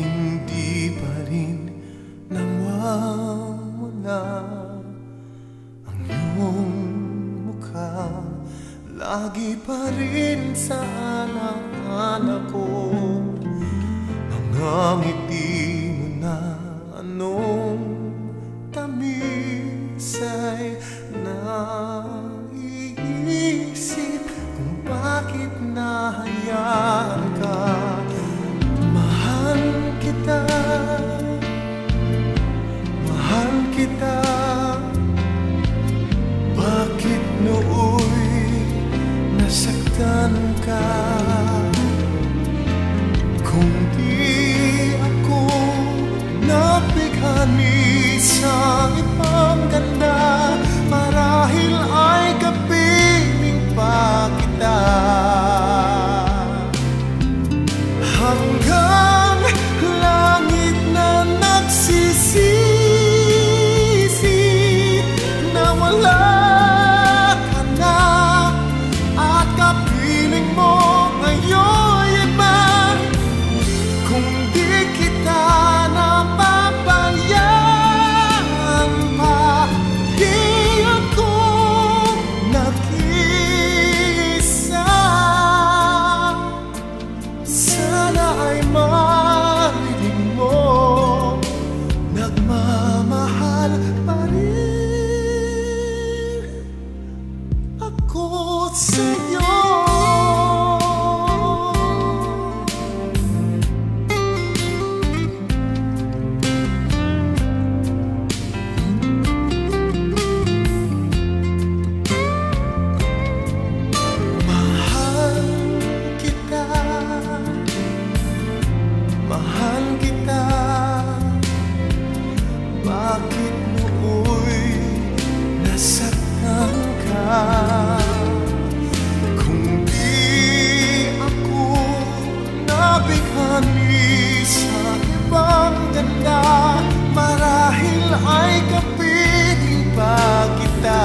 hindi pa rin nawawala ang iyong mukha. Lagi pa rin sa alaala ko mga ngiti mo na anong tamis ay naiisip kung bakit nahayaan ka. Mahal kita, mahal kita. Bakit nooy nasaktan ka? Kung di ako nabighani sa ibang ganda, marahil ay kapiling pa kita. Hanggang langit na nagsisisi na wala ka na, at kapiling mo ngayon iba. Kung di kita napapabayaan pa, di ako nag-iisa. Sana ay marinig mo, nagmamahal pa rin ako sa'yo. Mahal kita, mahal kita. Bakit nooy nasaktan ka? Kung di ako nabighani sa ibang ganda, marahil ay kapiling pa kita.